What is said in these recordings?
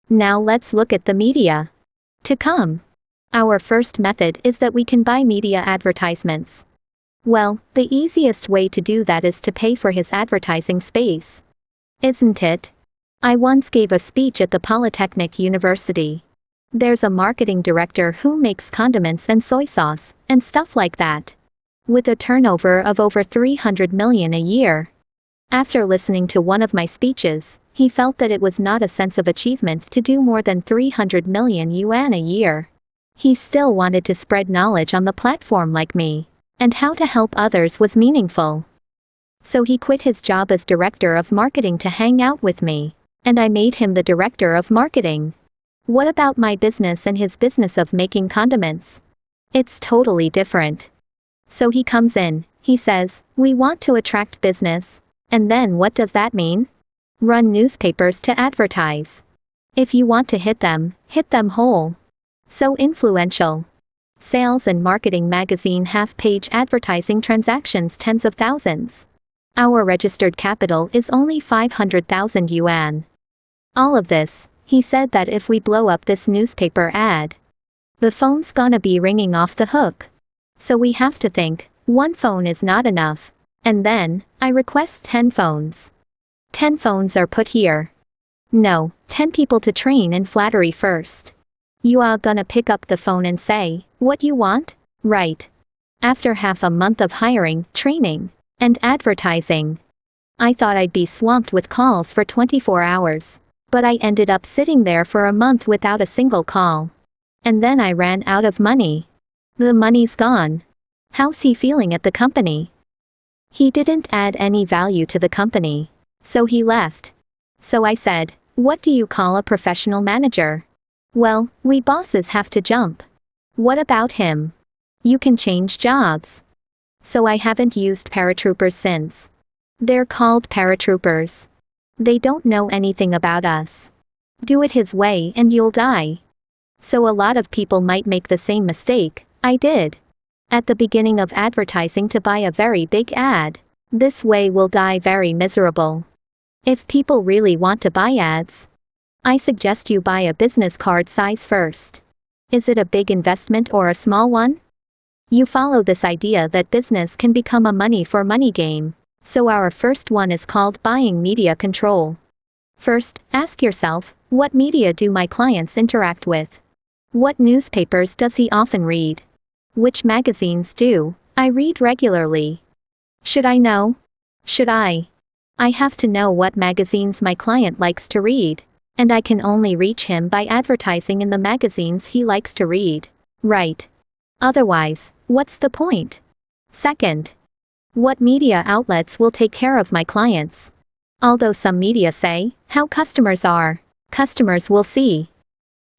Now let's look at the media to come. Our first method is that we can buy media advertisements. Well, the easiest way to do that is to pay for his advertising space. Isn't it? I once gave a speech at the Polytechnic University. There's a marketing director who makes condiments and soy sauce, and stuff like that, with a turnover of over 300 million a year. After listening to one of my speeches, he felt that it was not a sense of achievement to do more than 300 million yuan a year. He still wanted to spread knowledge on the platform like me, and how to help others was meaningful. So he quit his job as director of marketing to hang out with me, and I made him the director of marketing. What about my business and his business of making condiments? It's totally different. So he comes in, he says, we want to attract business. And then what does that mean? Run newspapers to advertise. If you want to hit them whole. So influential. Sales and marketing magazine half-page advertising transactions tens of thousands. Our registered capital is only 500,000 yuan. All of this, he said that if we blow up this newspaper ad, the phone's gonna be ringing off the hook. So we have to think, one phone is not enough. And then, I request 10 phones. 10 phones are put here. No, 10 people to train in flattery first. You are gonna pick up the phone and say, what you want? Right. After half a month of hiring, training, and advertising, I thought I'd be swamped with calls for 24 hours. But I ended up sitting there for a month without a single call. And then I ran out of money. The money's gone. How's he feeling at the company? He didn't add any value to the company. So he left. So I said, what do you call a professional manager? Well, we bosses have to jump. What about him? You can change jobs. So I haven't used paratroopers since. They're called paratroopers. They don't know anything about us. Do it his way and you'll die. So a lot of people might make the same mistake I did at the beginning of advertising to buy a very big ad. This way we'll die very miserable. If people really want to buy ads, I suggest you buy a business card size first. Is it a big investment or a small one? You follow this idea that business can become a money for money game. So our first one is called buying media control. First, ask yourself, what media do my clients interact with? What newspapers does he often read? Which magazines do I read regularly? Should I know? Should I? I have to know what magazines my client likes to read, and I can only reach him by advertising in the magazines he likes to read. Right. Otherwise, what's the point? Second, what media outlets will take care of my clients? Although some media say how customers are, customers will see.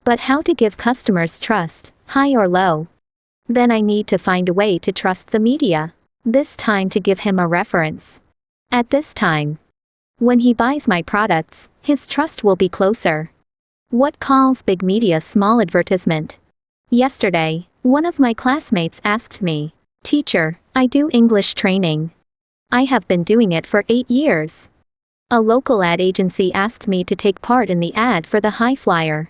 But how to give customers trust, high or low? Then I need to find a way to trust the media. This time to give him a reference. At this time, when he buys my products, his trust will be closer. What calls big media small advertisement? Yesterday, one of my classmates asked me, teacher, I do English training. I have been doing it for 8 years. A local ad agency asked me to take part in the ad for the high flyer.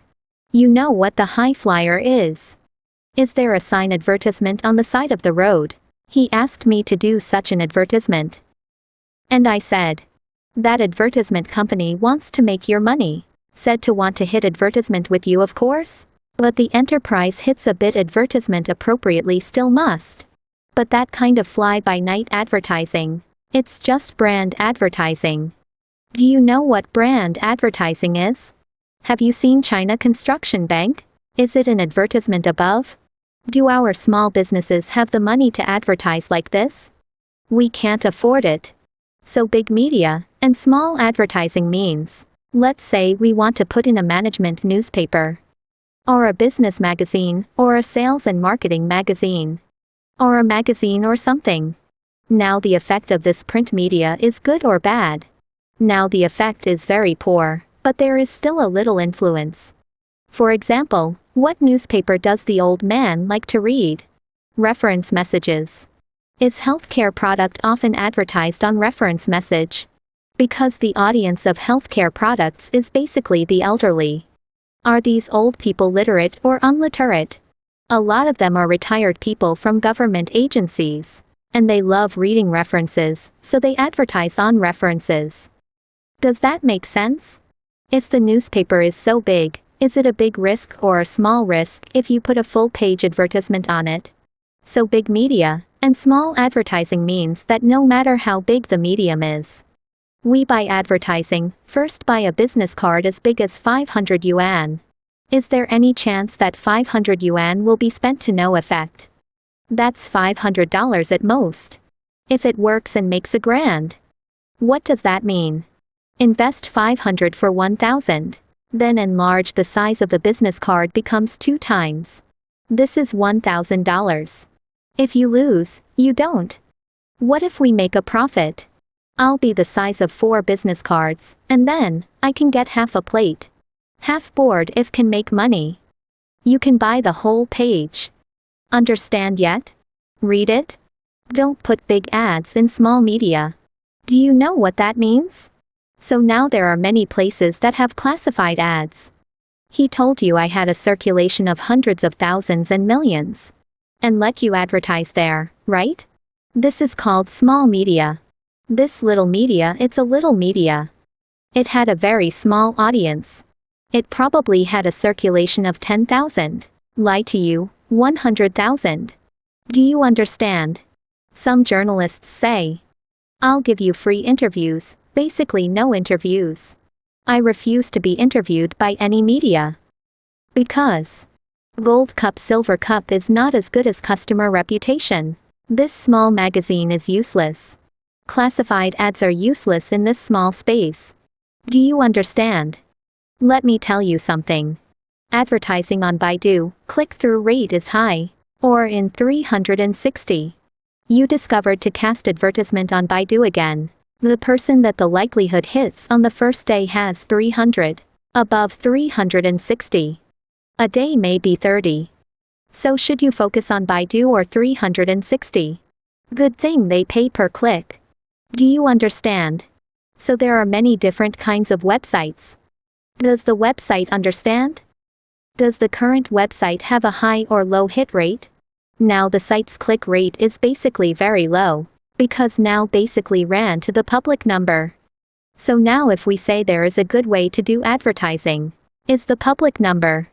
You know what the high flyer is? Is there a sign advertisement on the side of the road? He asked me to do such an advertisement. And I said, that advertisement company wants to make your money. Said to want to hit advertisement with you, of course. But the enterprise hits a bit advertisement appropriately still must. But that kind of fly-by-night advertising, it's just brand advertising. Do you know what brand advertising is? Have you seen China Construction Bank? Is it an advertisement above? Do our small businesses have the money to advertise like this? We can't afford it. So big media and small advertising means, let's say we want to put in a management newspaper, or a business magazine, or a sales and marketing magazine, or a magazine or something. Now the effect of this print media is good or bad? Now the effect is very poor, but there is still a little influence. For example, what newspaper does the old man like to read? Reference messages. Is healthcare product often advertised on reference message? Because the audience of healthcare products is basically the elderly. Are these old people literate or unliterate? A lot of them are retired people from government agencies. And they love reading references, so they advertise on references. Does that make sense? If the newspaper is so big, is it a big risk or a small risk if you put a full-page advertisement on it? So big media and small advertising means that no matter how big the medium is. We buy advertising, first buy a business card as big as 500 yuan. Is there any chance that 500 yuan will be spent to no effect? That's $500 at most. If it works and makes a grand. What does that mean? Invest 500 for 1,000. Then enlarge the size of the business card becomes 2 times. This is $1,000. If you lose, you don't. What if we make a profit? I'll be the size of 4 business cards, and then I can get half a plate. Half board if can make money. You can buy the whole page. Understand yet? Read it? Don't put big ads in small media. Do you know what that means? So now there are many places that have classified ads. He told you I had a circulation of hundreds of thousands and millions. And let you advertise there, right? This is called small media. This little media, it's a little media. It had a very small audience. It probably had a circulation of 10,000. Lie to you, 100,000. Do you understand? Some journalists say, I'll give you free interviews, basically no interviews. I refuse to be interviewed by any media. Because Gold Cup Silver Cup is not as good as customer reputation. This small magazine is useless. Classified ads are useless in this small space. Do you understand? Let me tell you something. Advertising on Baidu, click-through rate is high, or in 360. You discovered to cast advertisement on Baidu again. The person that the likelihood hits on the first day has 300, above 360. A day may be 30. So should you focus on Baidu or 360? Good thing they pay per click. Do you understand? So there are many different kinds of websites. Does the website understand? Does the current website have a high or low hit rate? Now the site's click rate is basically very low, because now basically ran to the public number. So now if we say there is a good way to do advertising, is the public number.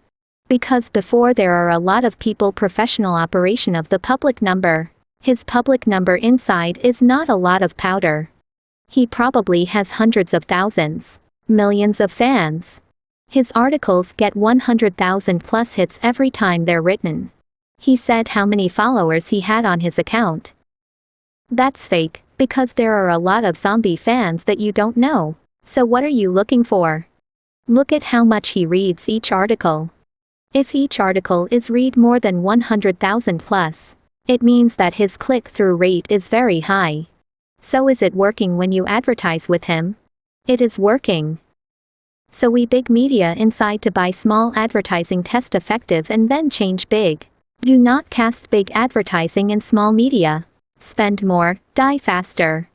Because before there are a lot of people professional operation of the public number. His public number inside is not a lot of powder. He probably has hundreds of thousands, millions of fans. His articles get 100,000 plus hits every time they're written. He said how many followers he had on his account. That's fake, because there are a lot of zombie fans that you don't know. So what are you looking for? Look at how much he reads each article. If each article is read more than 100,000 plus, it means that his click-through rate is very high. So is it working when you advertise with him? It is working. So we big media inside to buy small advertising test effective and then change big. Do not cast big advertising in small media. Spend more, die faster.